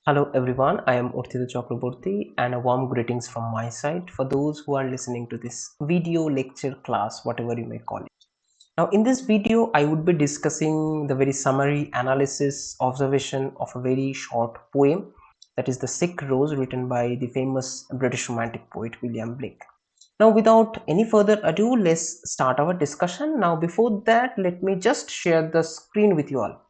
Hello everyone, I am Arthita Chakraborty and a warm greetings from my side for those who are listening to this video, lecture, class, whatever you may call it. Now in this video, I would be discussing the very summary analysis, observation of a very short poem, that is The Sick Rose, written by the famous British romantic poet William Blake. Now without any further ado, let's start our discussion. Now before that, let me just share the screen with you all.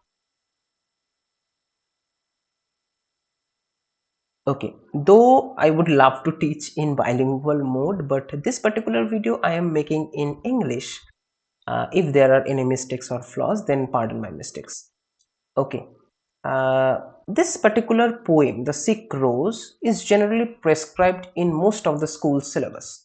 Okay, though I would love to teach in bilingual mode, but this particular video I am making in English. If there are any mistakes or flaws, then pardon my mistakes. Okay, this particular poem, The Sick Rose, is generally prescribed in most of the school syllabus.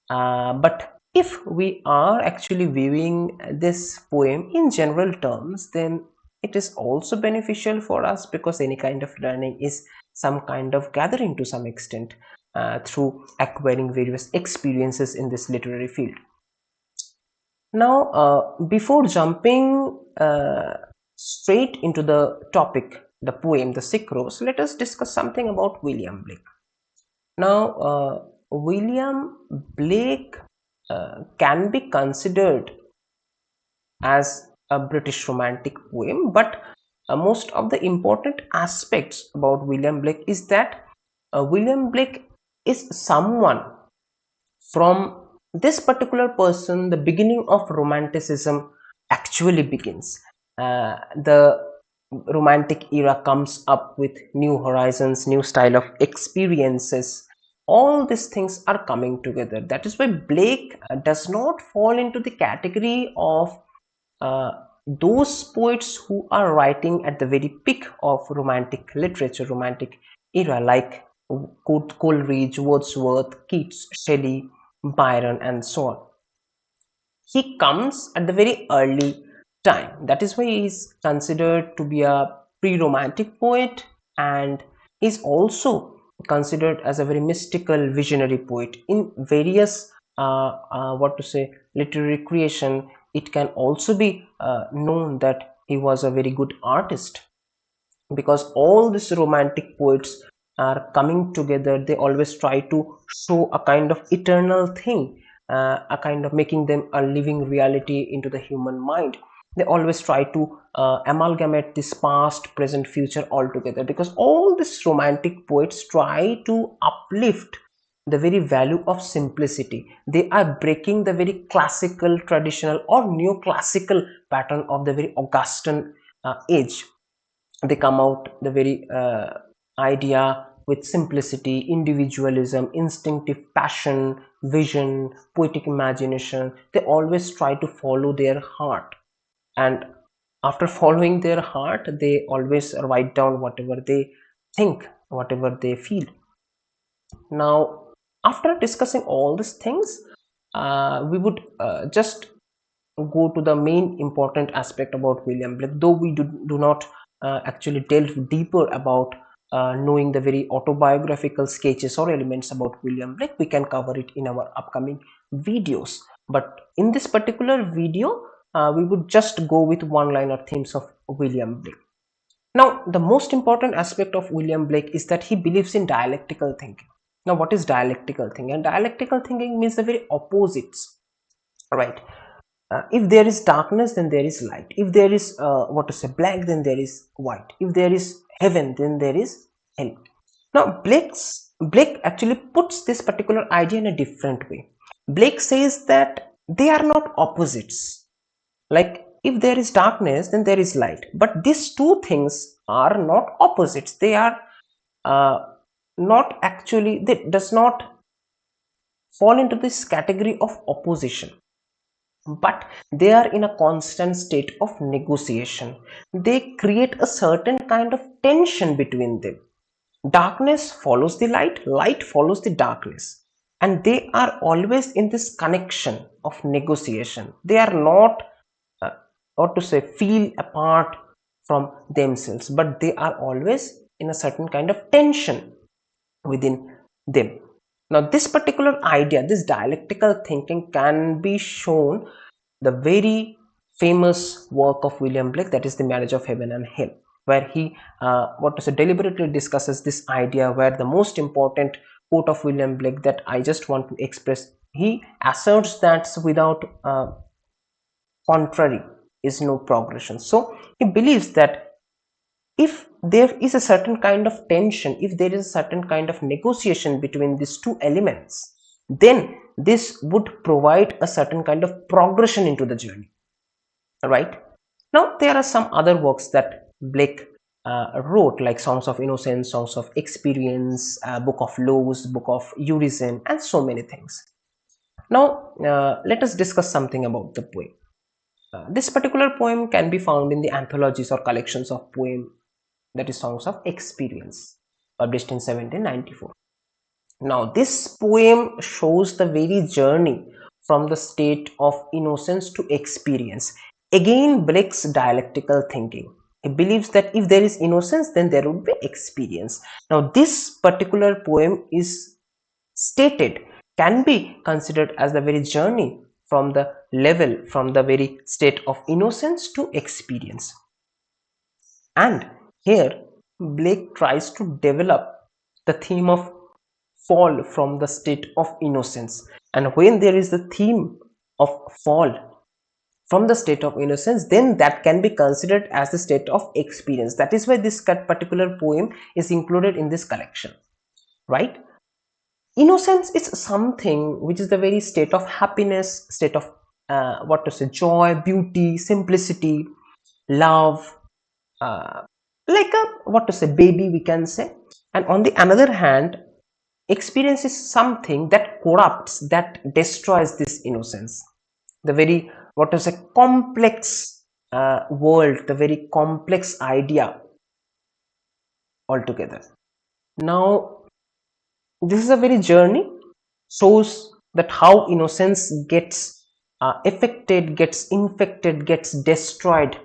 But if we are actually viewing this poem in general terms, then it is also beneficial for us because any kind of learning is some kind of gathering to some extent through acquiring various experiences in this literary field. Now, before jumping straight into the topic, the poem, The Sick Rose, let us discuss something about William Blake. Now, William Blake can be considered as a British romantic poem, but most of the important aspects about William Blake is that William Blake is someone from this particular person, the beginning of romanticism actually begins. The romantic era comes up with new horizons, new style of experiences. All these things are coming together. That is why Blake does not fall into the category of uh, those poets who are writing at the very peak of romantic literature, romantic era, like Coleridge, Wordsworth, Keats, Shelley, Byron, and so on. He comes at the very early time. That is why he is considered to be a pre-romantic poet, and is also considered as a very mystical visionary poet in various what to say literary creation. It can also be known that he was a very good artist, because all these romantic poets are coming together. They always try to show a kind of eternal thing, a kind of making them a living reality into the human mind. They always try to amalgamate this past, present, future all together, because all these romantic poets try to uplift the very value of simplicity. They are breaking the very classical, traditional, or neoclassical pattern of the very Augustan age. They come out the very idea with simplicity, individualism, instinctive passion, vision, poetic imagination. They always try to follow their heart, and after following their heart, they always write down whatever they think, whatever they feel. Now, after discussing all these things, we would just go to the main important aspect about William Blake, though we do not actually delve deeper about knowing the very autobiographical sketches or elements about William Blake. We can cover it in our upcoming videos. But in this particular video, we would just go with one-liner themes of William Blake. Now, the most important aspect of William Blake is that he believes in dialectical thinking. Now, what is dialectical thinking? And dialectical thinking means the very opposites, right? If there is darkness, then there is light. If there is what to say black, then there is white. If there is heaven, then there is hell. Now Blake actually puts this particular idea in a different way. Blake says that they are not opposites. Like, if there is darkness, then there is light, but these two things are not opposites. They are uh, not actually, they does not fall into this category of opposition, but they are in a constant state of negotiation. They create a certain kind of tension between them. Darkness follows the light, light follows the darkness, and they are always in this connection of negotiation. They are not or to say feel apart from themselves, but they are always in a certain kind of tension within them. Now, this particular idea, this dialectical thinking, can be shown the very famous work of William Blake, that is The Marriage of Heaven and Hell. where he what to say deliberately discusses this idea, where the most important quote of William Blake that I just want to express, he asserts that without contrary is no progression. So he believes that if there is a certain kind of tension, if there is a certain kind of negotiation between these two elements, then this would provide a certain kind of progression into the journey, right? Now there are some other works that Blake wrote, like Songs of Innocence, Songs of Experience, Book of Laws, Book of Urizen, and so many things. Now let us discuss something about the poem. This particular poem can be found in the anthologies or collections of poem, that is Songs of Experience, published in 1794. Now this poem shows the very journey from the state of innocence to experience. Again, Blake's dialectical thinking. He believes that if there is innocence, then there would be experience. Now this particular poem is stated, can be considered as the very journey from the level, from the very state of innocence to experience. And here Blake tries to develop the theme of fall from the state of innocence. And when there is the theme of fall from the state of innocence, then that can be considered as the state of experience. That is why this particular poem is included in this collection, right? Innocence is something which is the very state of happiness, state of what to say, joy, beauty, simplicity, love, uh, like a what to say baby, we can say. And on the another hand, experience is something that corrupts, that destroys this innocence, the very what to say complex world, the very complex idea altogether. Now this is a very journey, shows that how innocence gets affected, gets infected, gets destroyed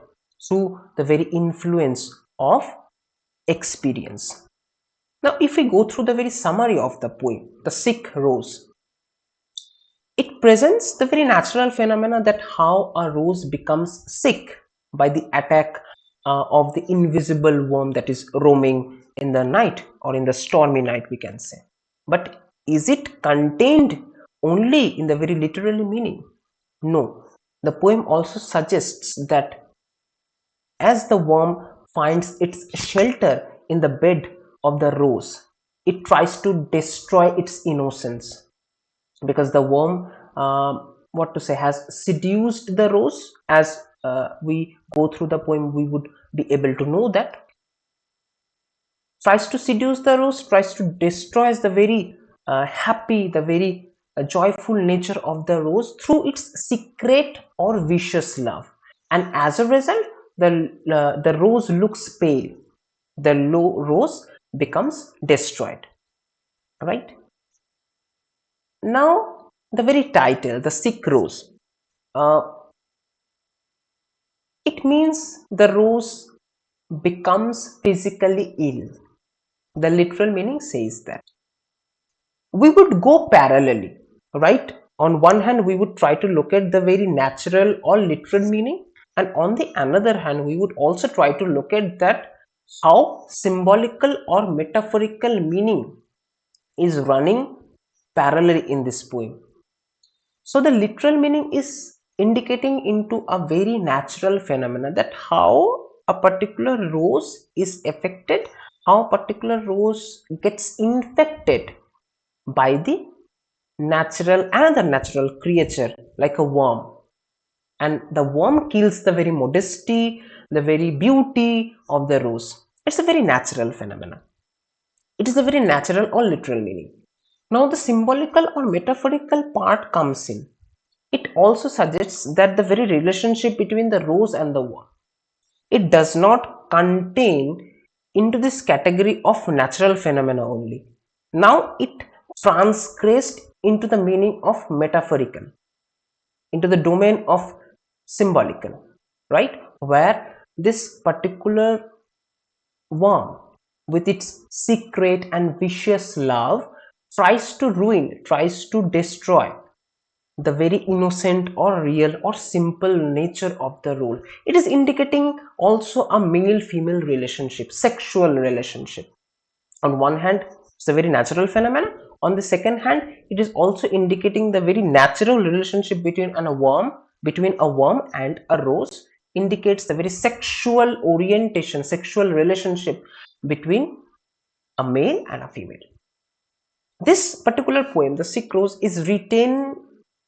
through the very influence of experience. Now if we go through the very summary of the poem, The Sick Rose, it presents the very natural phenomena that how a rose becomes sick by the attack of the invisible worm that is roaming in the night, or in the stormy night, we can say. But is it contained only in the very literal meaning? No. The poem also suggests that as the worm finds its shelter in the bed of the rose, it tries to destroy its innocence, because the worm what to say has seduced the rose. As we go through the poem, we would be able to know that tries to seduce the rose, tries to destroy the very happy, the very joyful nature of the rose through its secret or vicious love. And as a result, the rose looks pale, the rose becomes destroyed, right? Now the very title, The Sick Rose, uh, it means the rose becomes physically ill. The literal meaning says that. We would go parallelly, right? On one hand, we would try to look at the very natural or literal meaning, and on the another hand, we would also try to look at that how symbolical or metaphorical meaning is running parallelly in this poem. So the literal meaning is indicating into a very natural phenomena, that how a particular rose is affected, how a particular rose gets infected by the another natural creature like a worm, and the worm kills the very modesty, the very beauty of the rose. It's a very natural phenomena. It is a very natural or literal meaning. Now the symbolical or metaphorical part comes in. It also suggests that the very relationship between the rose and the worm, it does not contain into this category of natural phenomena only. Now it transgressed into the meaning of metaphorical, into the domain of symbolical, right? Where this particular worm, with its secret and vicious love, tries to ruin, tries to destroy the very innocent or real or simple nature of the role. It is indicating also a male female relationship, sexual relationship. On one hand, it's a very natural phenomenon. On the second hand, it is also indicating the very natural relationship between a worm and a rose, indicates the very sexual orientation, sexual relationship between a male and a female. This particular poem, The Sick Rose, is written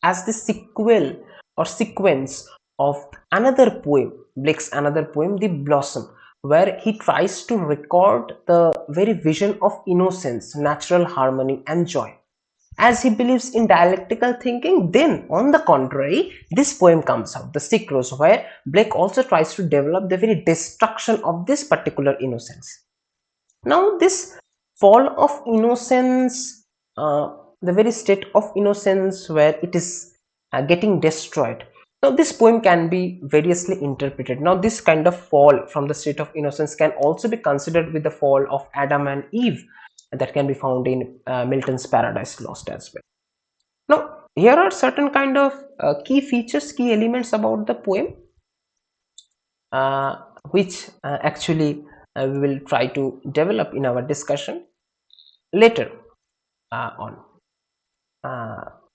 as the sequel or sequence of Blake's another poem, The Blossom, where he tries to record the very vision of innocence, natural harmony, and joy. As he believes in dialectical thinking, then on the contrary, this poem comes out, The Sick Rose, where Blake also tries to develop the very destruction of this particular innocence. Now, this fall of innocence, the very state of innocence where it is getting destroyed. Now, this poem can be variously interpreted. Now, this kind of fall from the state of innocence can also be considered with the fall of Adam and Eve that can be found in Milton's Paradise Lost as well. Now, here are certain kind of key features, key elements about the poem, which actually we will try to develop in our discussion later on.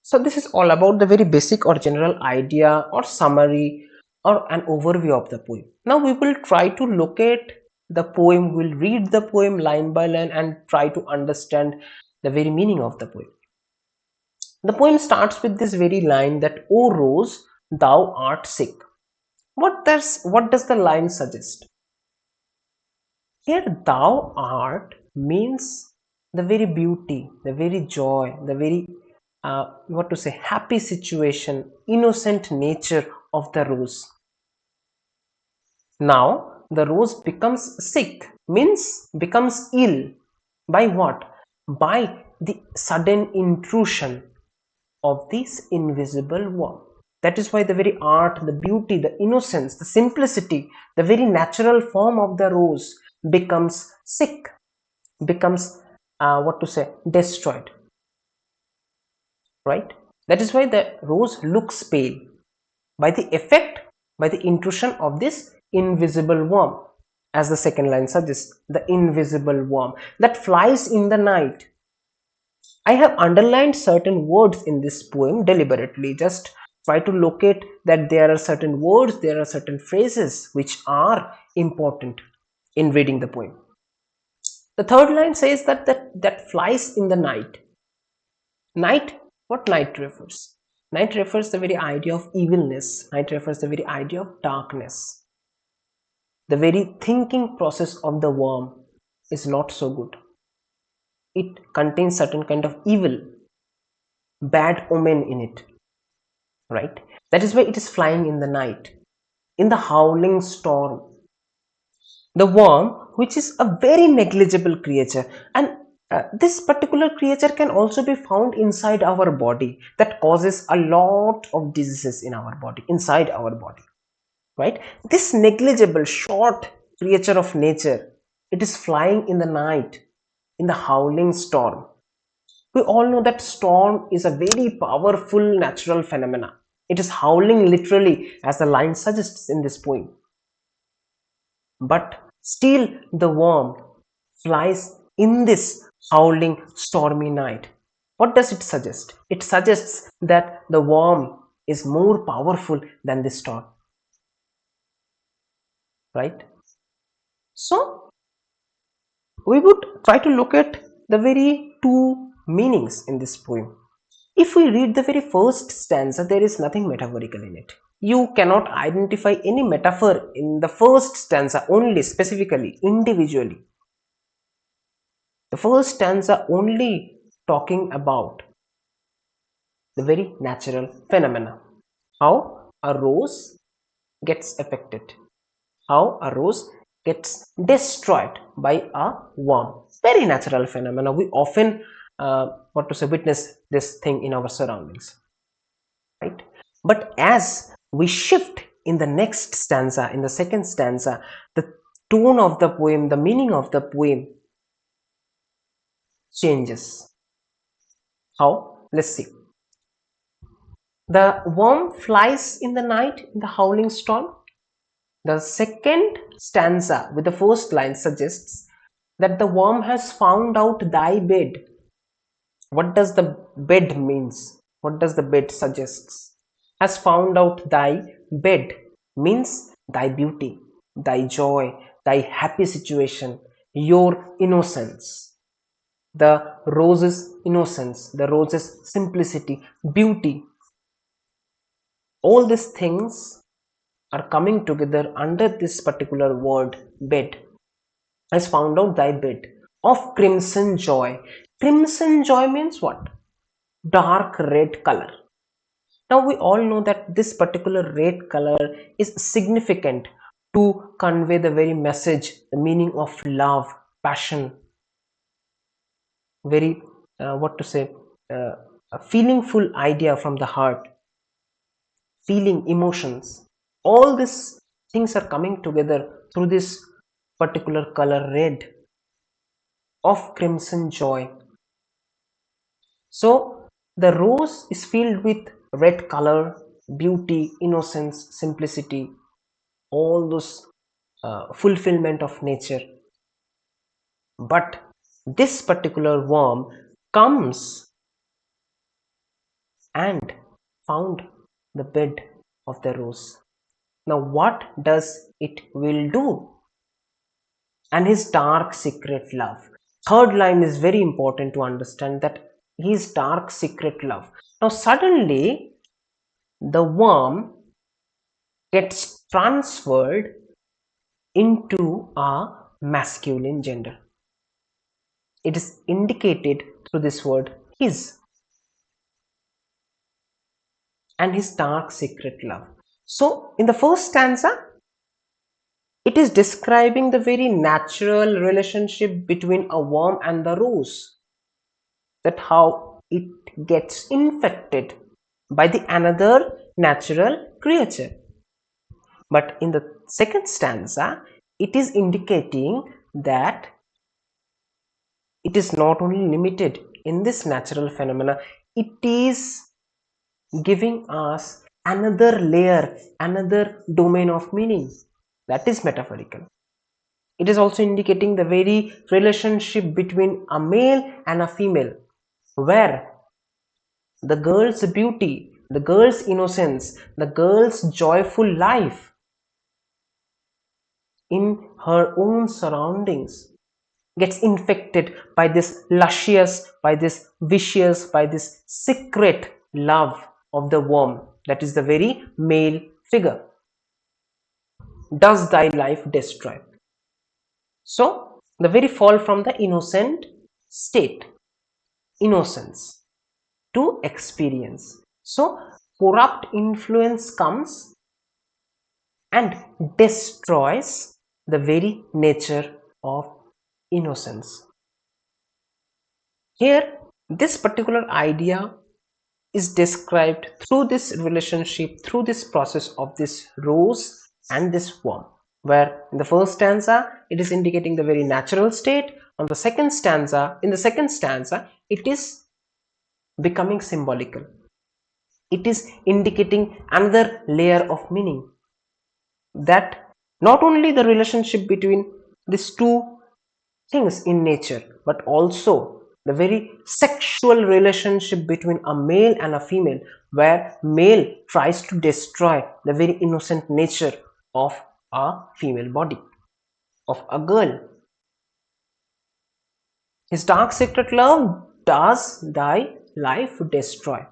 So this is all about the very basic or general idea or summary or an overview of the poem. Now we will try to locate the poem, we'll read the poem line by line and try to understand the very meaning of the poem. The poem starts with this very line that, "O Rose, thou art sick." What does the line suggest? Here, thou art means the very beauty, the very joy, the very happy situation, innocent nature of the rose. Now the rose becomes sick, means becomes ill. By what? By the sudden intrusion of this invisible worm. That is why the very art, the beauty, the innocence, the simplicity, the very natural form of the rose becomes sick, becomes destroyed. Right? That is why the rose looks pale by the intrusion of this invisible worm. As the second line suggests, the invisible worm that flies in the night. I have underlined certain words in this poem deliberately. Just try to locate that there are certain words, there are certain phrases which are important in reading the poem. The third line says that flies in the night. Night, what night refers? Night refers the very idea of evilness. Night refers the very idea of darkness. The very thinking process of the worm is not so good. It contains certain kind of evil, bad omen in it. Right? That is why it is flying in the night, in the howling storm. The worm, which is a very negligible creature, and this particular creature can also be found inside our body, that causes a lot of diseases in our body, inside our body. Right? This negligible short creature of nature, it is flying in the night, in the howling storm. We all know that storm is a very powerful natural phenomena. It is howling literally, as the line suggests in this poem. But still the worm flies in this howling stormy night. What does it suggest? It suggests that the worm is more powerful than the storm. Right? So we would try to look at the very two meanings in this poem. If we read the very first stanza, there is nothing metaphorical in it. You cannot identify any metaphor in the first stanza only, specifically, individually. The first stanza only talking about the very natural phenomena. How a rose gets affected. How a rose gets destroyed by a worm. Very natural phenomena. We often witness this thing in our surroundings. Right? But as we shift in the next stanza, in the second stanza, the tone of the poem, the meaning of the poem changes. How? Let's see. The worm flies in the night in the howling storm. The second stanza with the first line suggests that the worm has found out thy bed. What does the bed means? What does the bed suggests? Has found out thy bed means thy beauty, thy joy, thy happy situation, your innocence. The rose's innocence, the rose's simplicity, beauty, all these things are coming together under this particular word bed. Has found out thy bed of crimson joy. Crimson joy means what? Dark red color. Now we all know that this particular red color is significant to convey the very message, the meaning of love, passion, very what to say, a feelingful idea from the heart, feeling, emotions. All these things are coming together through this particular color red of crimson joy. So the rose is filled with red color, beauty, innocence, simplicity, all those fulfillment of nature. But this particular worm comes and found the bed of the rose. Now what does it will do? And his dark secret love. Third line is very important to understand, that his dark secret love. Now suddenly the worm gets transferred into a masculine gender. It is indicated through this word his, and his dark secret love. So in the first stanza, it is describing the very natural relationship between a worm and the rose, that how it gets infected by the another natural creature. But in the second stanza, it is indicating that it is not only limited in this natural phenomena, it is giving us another layer, another domain of meaning, that is metaphorical. It is also indicating the very relationship between a male and a female, where the girl's beauty, the girl's innocence, the girl's joyful life in her own surroundings gets infected by this luscious, by this vicious, by this secret love of the worm, that is the very male figure. Does thy life destroy? So the very fall from the innocent state, innocence, to experience. So corrupt influence comes and destroys the very nature of innocence. Here, this particular idea is described through this relationship, through this process of this rose and this worm, where in the first stanza it is indicating the very natural state. On the second stanza, in the second stanza, it is becoming symbolical. It is indicating another layer of meaning, that not only the relationship between these two things in nature, but also the very sexual relationship between a male and a female, where male tries to destroy the very innocent nature of a female body, of a girl. His dark secret love does thy life destroy.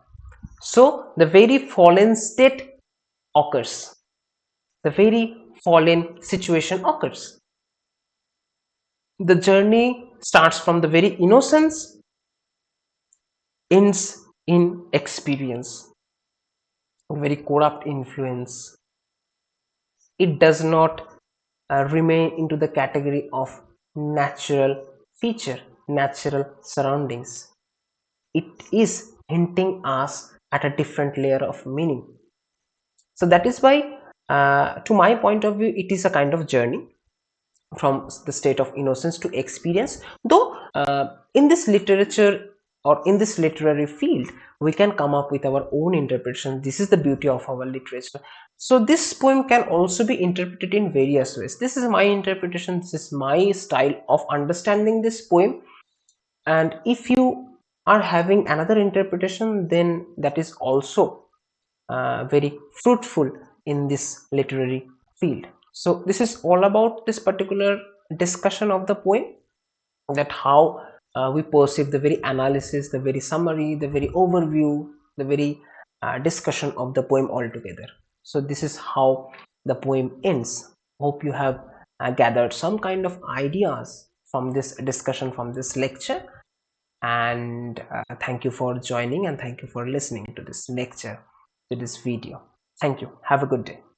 So the very fallen state occurs, the very fallen situation occurs. The journey starts from the very innocence, ends in experience, very corrupt influence. It does not remain into the category of natural feature, natural surroundings. It is hinting us at a different layer of meaning. So that is why, to my point of view, it is a kind of journey from the state of innocence to experience. Though in this literature, or in this literary field, we can come up with our own interpretation. This is the beauty of our literature. So this poem can also be interpreted in various ways. This is my interpretation, this is my style of understanding this poem, and if you are having another interpretation, then that is also very fruitful in this literary field. So this is all about this particular discussion of the poem, that how we perceive the very analysis, the very summary, the very overview, the very discussion of the poem altogether. So this is how the poem ends. Hope you have gathered some kind of ideas from this discussion, from this lecture, and thank you for joining, and thank you for listening to this lecture, to this video. Thank you. Have a good day.